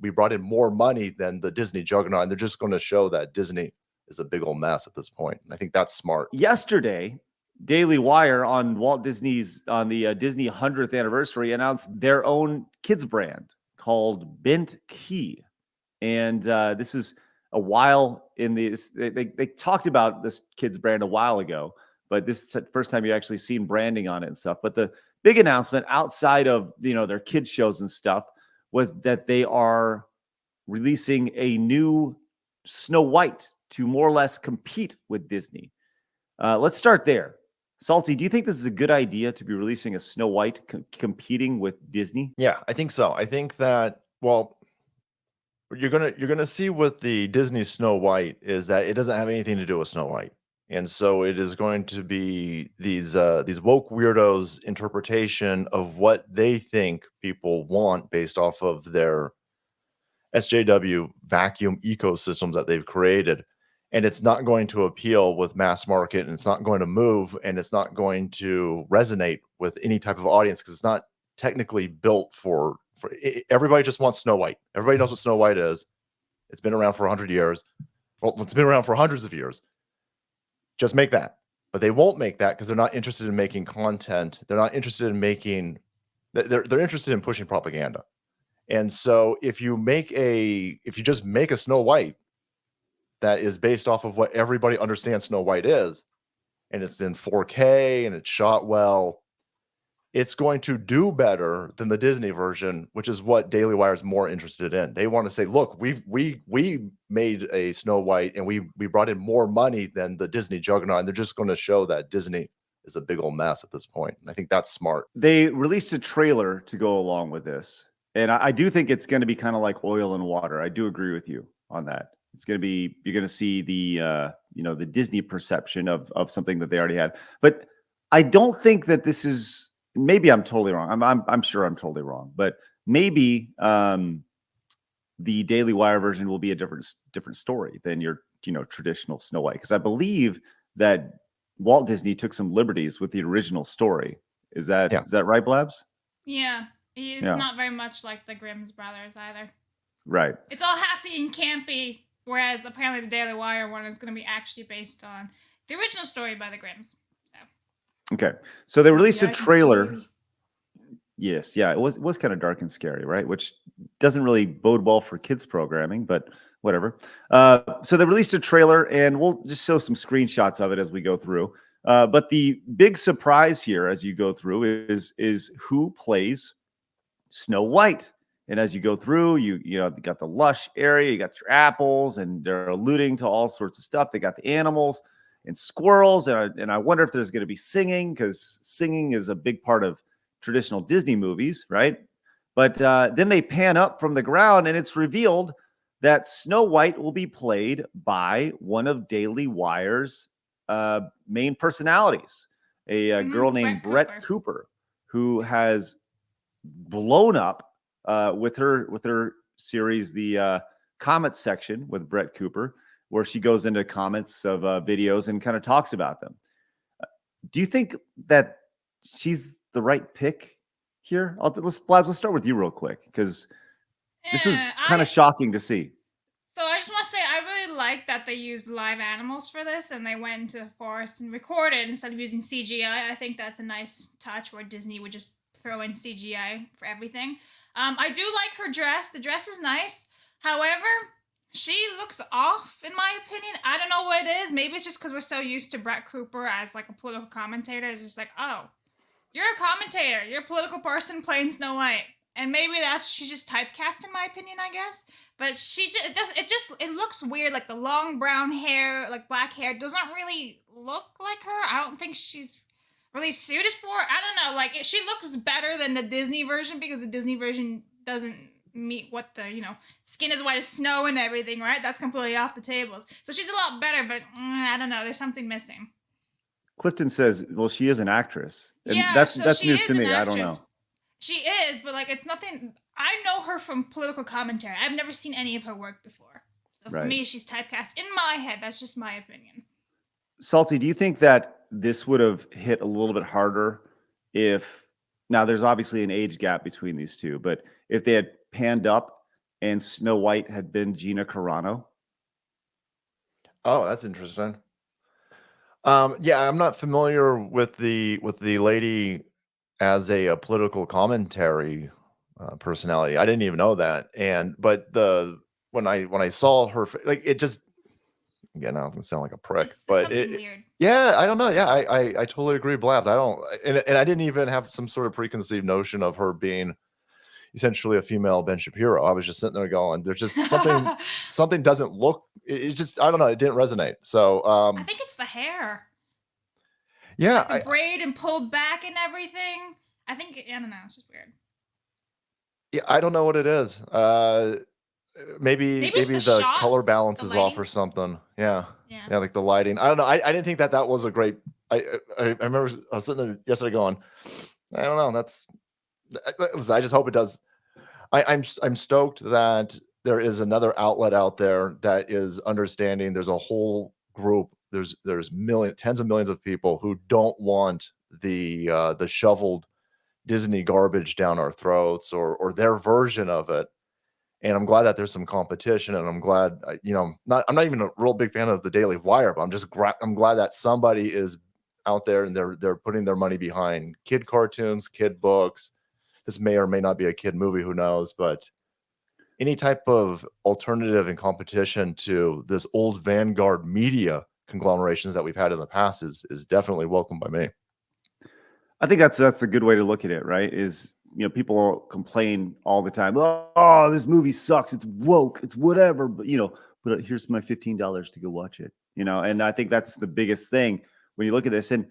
we brought in more money than the Disney juggernaut, and they're just going to show that Disney is a big old mess at this point. And I think that's smart. Yesterday, Daily Wire on the Disney 100th anniversary announced their own kids brand called Bent Key. And this is a while in they talked about this kids brand a while ago, but this is the first time you actually seen branding on it and stuff. But the big announcement outside of their kids shows and stuff was that they are releasing a new Snow White to more or less compete with Disney. Let's start there. Salty, do you think this is a good idea to be releasing a Snow White competing with Disney? Yeah, I think so. I think that, well, you're gonna see with the Disney Snow White is that it doesn't have anything to do with Snow White. And so it is going to be these woke weirdos' interpretation of what they think people want based off of their SJW vacuum ecosystems that they've created. And it's not going to appeal with mass market, and it's not going to move, and it's not going to resonate with any type of audience because it's not technically built for everybody. Just wants Snow White. Everybody knows what Snow White is. It's been around for 100 years. Well, it's been around for hundreds of years. Just make that. But they won't make that because they're not interested in making content. They're not interested in making, they're interested in pushing propaganda. And so if you just make a Snow White that is based off of what everybody understands Snow White is, and it's in 4K and it's shot well, it's going to do better than the Disney version, which is what Daily Wire is more interested in. They want to say, look, we made a Snow White and we brought in more money than the Disney juggernaut, and they're just going to show that Disney is a big old mess at this point. And I think that's smart. They released a trailer to go along with this. And I do think it's going to be kind of like oil and water. I do agree with you on that. It's going to be, you're going to see the the Disney perception of something that they already had. But I don't think that this is, maybe I'm totally wrong. I'm sure I'm totally wrong, but maybe the Daily Wire version will be a different story than your traditional Snow White, because I believe that Walt Disney took some liberties with the original story. Is that right, Blabs? Yeah, it's not very much like the Grimm's brothers either. Right. It's all happy and campy, whereas apparently the Daily Wire one is going to be actually based on the original story by the Grimm's. Okay, so they released a trailer. Yes, yeah, it was kind of dark and scary, right? Which doesn't really bode well for kids programming, but whatever. So they released a trailer, and we'll just show some screenshots of it as we go through. But the big surprise here, as you go through, is who plays Snow White. And as you go through, you got the lush area, you got your apples, and they're alluding to all sorts of stuff. They got the animals and squirrels, and I wonder if there's going to be singing, because singing is a big part of traditional Disney movies, right? But then they pan up from the ground, and it's revealed that Snow White will be played by one of Daily Wire's main personalities, a girl named Brett Cooper, who has blown up with her series, the Comments section with Brett Cooper, where she goes into comments of videos and kind of talks about them. Do you think that she's the right pick here? Let's start with you real quick, because this was kind of shocking to see. So I just want to say, I really like that they used live animals for this, and they went into the forest and recorded instead of using CGI. I think that's a nice touch where Disney would just throw in CGI for everything. I do like her dress. The dress is nice. However, she looks off, in my opinion. I don't know what it is. Maybe it's just because we're so used to Brett Cooper as like a political commentator. It's just like, oh, you're a commentator. You're a political person playing Snow White. And maybe she's just typecast, in my opinion, I guess. But it looks weird. Like the long brown hair, like black hair, doesn't really look like her. I don't think she's really suited for it. I don't know. Like she looks better than the Disney version, because the Disney version doesn't meet what the skin is white as snow and everything, right? That's completely off the tables. So she's a lot better, but I don't know. There's something missing. Clifton says, "Well, she is an actress." And yeah, that's news to me. I don't know. She is, but like it's nothing. I know her from political commentary. I've never seen any of her work before. So for me, she's typecast in my head. That's just my opinion. Salty, do you think that this would have hit a little bit harder if, now there's obviously an age gap between these two, but if they had panned up and Snow White had been Gina Carano? Oh, that's interesting. Yeah, I'm not familiar with the lady as a political commentary personality. I didn't even know that. And but the when I saw her, like it just again, I'm gonna sound like a prick, It's but something weird. yeah, I don't know. Yeah, I totally agree, Blabs. I don't, and I didn't even have some sort of preconceived notion of her being essentially a female Ben Shapiro. I was just sitting there going, there's just something doesn't look. It just I don't know. It didn't resonate. So I think it's the hair. yeah, Like the braid and pulled back and everything. I don't know. It's just weird. yeah, I don't know what it is. Maybe Maybe it's the the shot, color balance the is off or lighting. something. Yeah, Yeah. yeah, like the lighting. I don't know. I didn't think that was a great. I remember I was sitting there yesterday going, I don't know. Listen, I just hope it does. I'm stoked that there is another outlet out there that is understanding. There's a whole group. There's tens of millions of people who don't want the shoveled Disney garbage down our throats or their version of it. And I'm glad that there's some competition, and I'm glad I'm not even a real big fan of the Daily Wire, but I'm glad that somebody is out there and they're putting their money behind kid cartoons, kid books. This may or may not be a kid movie, who knows, but any type of alternative and competition to this old Vanguard media conglomerations that we've had in the past is definitely welcome by me. I think that's a good way to look at it, right? Is people complain all the time. Oh, this movie sucks. It's woke. It's whatever. But here's my $15 to go watch it. And I think that's the biggest thing when you look at this. And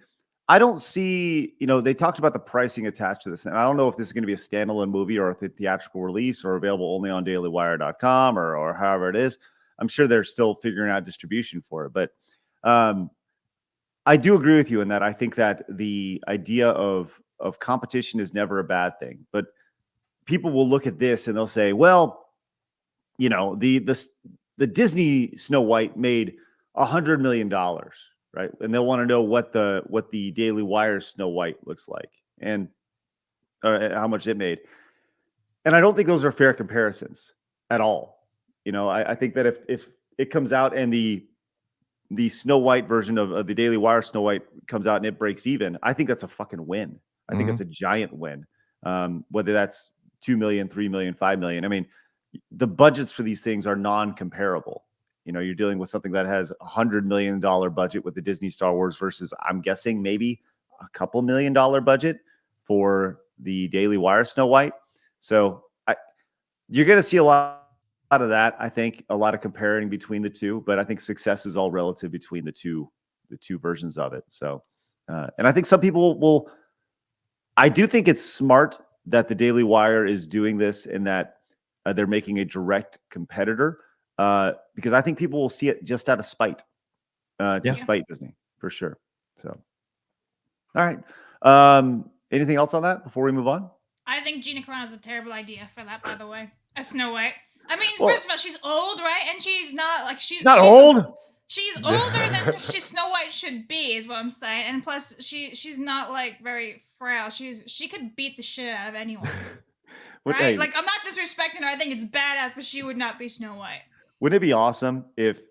I don't see. They talked about the pricing attached to this, and I don't know if this is going to be a standalone movie or a theatrical release or available only on DailyWire.com or however it is. I'm sure they're still figuring out distribution for it, but. I do agree with you in that. I think that the idea of competition is never a bad thing, but people will look at this and they'll say, well, the Disney Snow White made $100 million, right? And they'll want to know what the Daily Wire Snow White looks like and how much it made. And I don't think those are fair comparisons at all. I think that if it comes out and the Snow White version of the Daily Wire Snow White comes out and it breaks even, I think that's a fucking win. I think it's a giant win. Whether that's 2 million, 3 million, 5 million. I mean, the budgets for these things are non-comparable. You're dealing with something that has $100 million budget with the Disney Star Wars versus, I'm guessing, maybe a couple $1 million budget for the Daily Wire Snow White. So you're going to see a lot of that. I think a lot of comparing between the two, but I think success is all relative between the two versions of it. So, and I think some people will. I do think it's smart that the Daily Wire is doing this and that they're making a direct competitor because I think people will see it just out of spite, to spite Disney for sure. So, all right. Anything else on that before we move on? I think Gina Carano is a terrible idea for that. By the way, a Snow White. I mean, first of all, she's old, right? And she's not like she's not old. She's older than Snow White should be, is what I'm saying. And plus, she's not like very frail. She could beat the shit out of anyone, right? Hey, like I'm not disrespecting her. I think it's badass, but she would not be Snow White. Wouldn't it be awesome if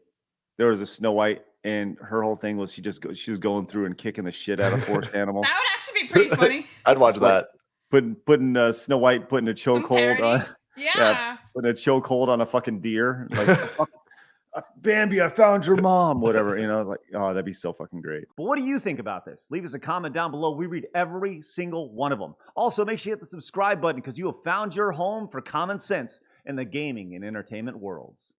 there was a Snow White and her whole thing was she was going through and kicking the shit out of forest animals? That would actually be pretty funny. I'd watch that. Putting Snow White putting a chokehold on. Yeah. Putting a chokehold on a fucking deer. Like, Bambi, I found your mom. Whatever, oh, that'd be so fucking great. But what do you think about this? Leave us a comment down below. We read every single one of them. Also, make sure you hit the subscribe button because you have found your home for common sense in the gaming and entertainment worlds.